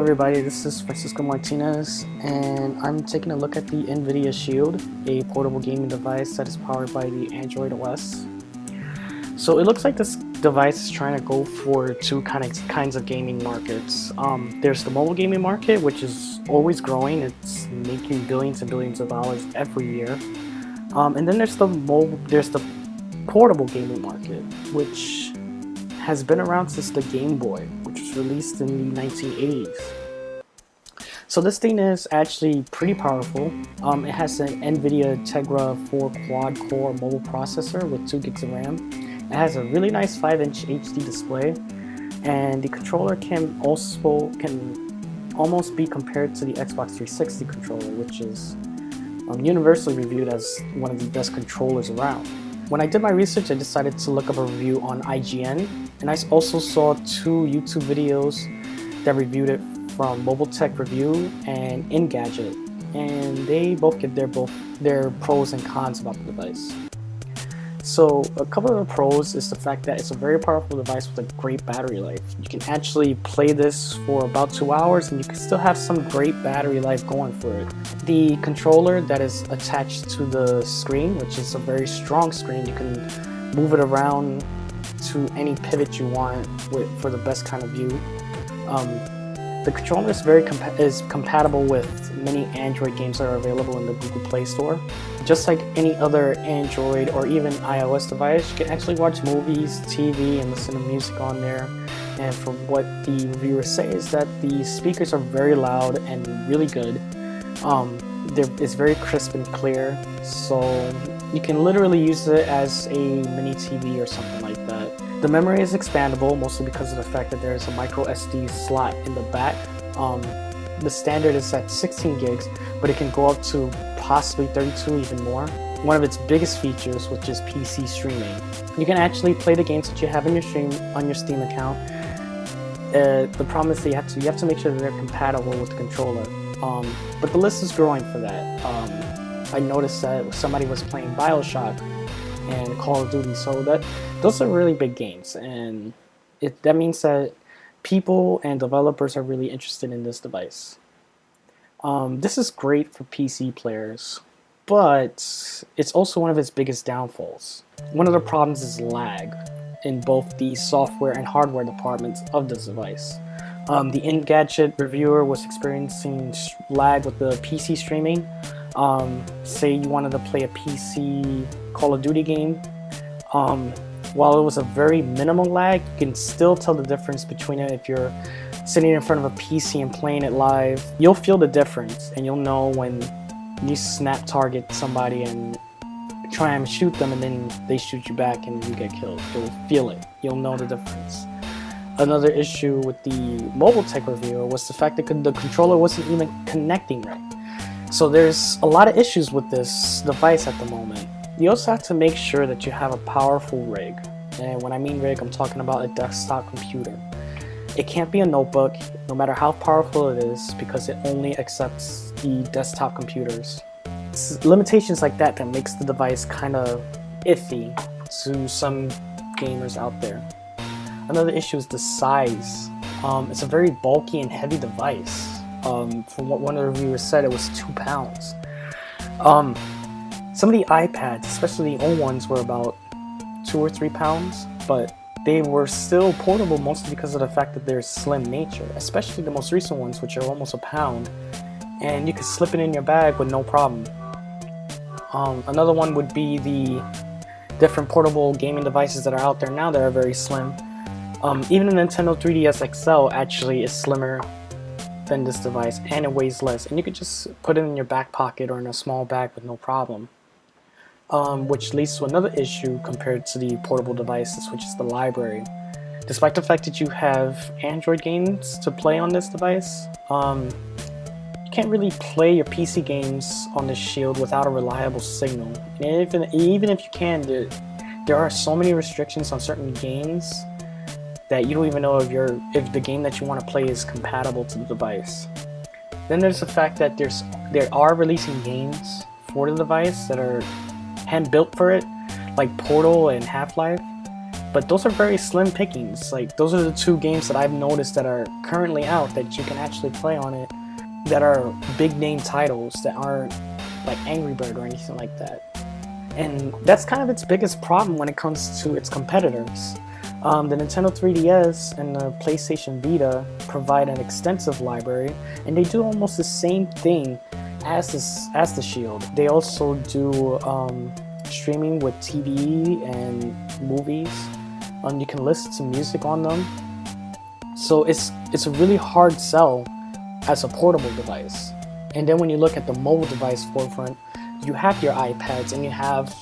everybody, this is Francisco Martinez, and I'm taking a look at the NVidia Shield, a portable gaming device that is powered by the Android OS. So it looks like this device is trying to go for two kinds of gaming markets. There's the mobile gaming market, which is always growing. It's making billions and billions of dollars every year. And then there's the portable gaming market, which has been around since the Game Boy, which was released in the 1980s. So this thing is actually pretty powerful. It has an NVIDIA Tegra 4 quad-core mobile processor with 2 gigs of RAM. It has a really nice 5-inch HD display, and the controller can almost be compared to the Xbox 360 controller, which is universally reviewed as one of the best controllers around. When I did my research, I decided to look up a review on IGN, and I also saw 2 YouTube videos that reviewed it from Mobile Tech Review and Engadget, and they both give their pros and cons about the device. So a couple of the pros is the fact that it's a very powerful device with a great battery life. You can actually play this for about 2 hours and you can still have some great battery life going for it. The controller that is attached to the screen, which is a very strong screen, you can move it around to any pivot you want for the best kind of view. The controller is compatible with many Android games that are available in the Google Play Store. Just like any other Android or even iOS device, you can actually watch movies, TV, and listen to music on there. And from what the reviewers say is that the speakers are very loud and really good. It's very crisp and clear, so you can literally use it as a mini TV or something like that. The memory is expandable, mostly because of the fact that there is a micro SD slot in the back. The standard is at 16 gigs, but it can go up to possibly 32, even more. One of its biggest features, which is PC streaming. You can actually play the games that you have in your Steam account. The problem is that you have to make sure that they're compatible with the controller. But the list is growing for that. I noticed that somebody was playing BioShock and Call of Duty, so those are really big games, and that means that people and developers are really interested in this device. This is great for PC players, but it's also one of its biggest downfalls. One of the problems is lag in both the software and hardware departments of this device. The Engadget reviewer was experiencing lag with the PC streaming. Say you wanted to play a PC Call of Duty game. While it was a very minimal lag, you can still tell the difference between it if you're sitting in front of a PC and playing it live. You'll feel the difference, and you'll know when you snap target somebody and try and shoot them and then they shoot you back and you get killed. You'll feel it. You'll know the difference. Another issue with the Mobile Tech reviewer was the fact that the controller wasn't even connecting right. So there's a lot of issues with this device at the moment. You also have to make sure that you have a powerful rig. And when I mean rig, I'm talking about a desktop computer. It can't be a notebook, no matter how powerful it is, because it only accepts the desktop computers. It's limitations like that makes the device kind of iffy to some gamers out there. Another issue is the size. It's a very bulky and heavy device. From what one of the reviewers said, it was 2 pounds. Some of the iPads, especially the old ones, were about 2 or 3 pounds, but they were still portable mostly because of the fact that they're slim nature, especially the most recent ones, which are almost a pound, and you could slip it in your bag with no problem. Another one would be the different portable gaming devices that are out there now that are very slim. Even the Nintendo 3DS XL actually is slimmer than this device, and it weighs less, and you could just put it in your back pocket or in a small bag with no problem. Which leads to another issue compared to the portable devices, which is the library. Despite the fact that you have Android games to play on this device, you can't really play your PC games on this Shield without a reliable signal. And even if you can, there are so many restrictions on certain games that you don't even know if the game that you want to play is compatible to the device. Then there's the fact that there are releasing games for the device that are hand-built for it, like Portal and Half-Life, but those are very slim pickings. Like, those are the 2 games that I've noticed that are currently out that you can actually play on it, that are big name titles, that aren't like Angry Bird or anything like that. And that's kind of its biggest problem when it comes to its competitors. The Nintendo 3DS and the PlayStation Vita provide an extensive library, and they do almost the same thing as the Shield. They also do streaming with TV and movies. You can listen to music on them. So it's a really hard sell as a portable device. And then when you look at the mobile device forefront, you have your iPads and you have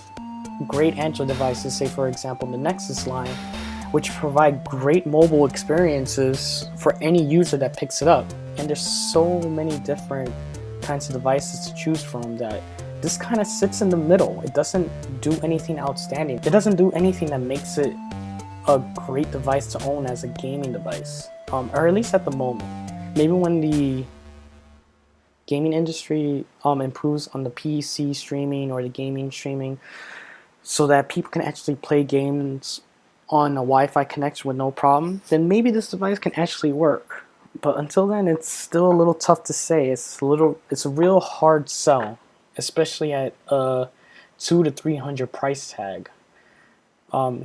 great Android devices, say for example the Nexus line, which provide great mobile experiences for any user that picks it up. And there's so many different kinds of devices to choose from that this kind of sits in the middle. It doesn't do anything outstanding. It doesn't do anything that makes it a great device to own as a gaming device, or at least at the moment. Maybe when the gaming industry improves on the PC streaming or the gaming streaming, so that people can actually play games on a Wi-Fi connection with no problem, then maybe this device can actually work. But until then, it's still a little tough to say. It's a real hard sell, especially at a $200 to $300 price tag.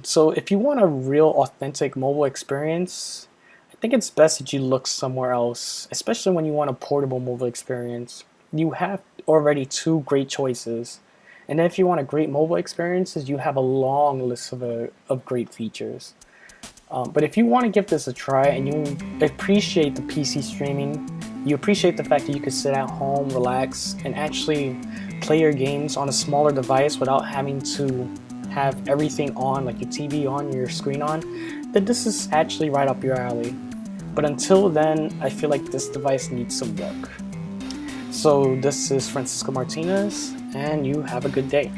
So if you want a real authentic mobile experience, I think it's best that you look somewhere else, especially when you want a portable mobile experience. You have already 2 great choices. And then if you want a great mobile experiences, you have a long list of great features. But if you want to give this a try and you appreciate the PC streaming, you appreciate the fact that you could sit at home, relax, and actually play your games on a smaller device without having to have everything on, like your TV on, your screen on, then this is actually right up your alley. But until then, I feel like this device needs some work. So this is Francisco Martinez, and you have a good day.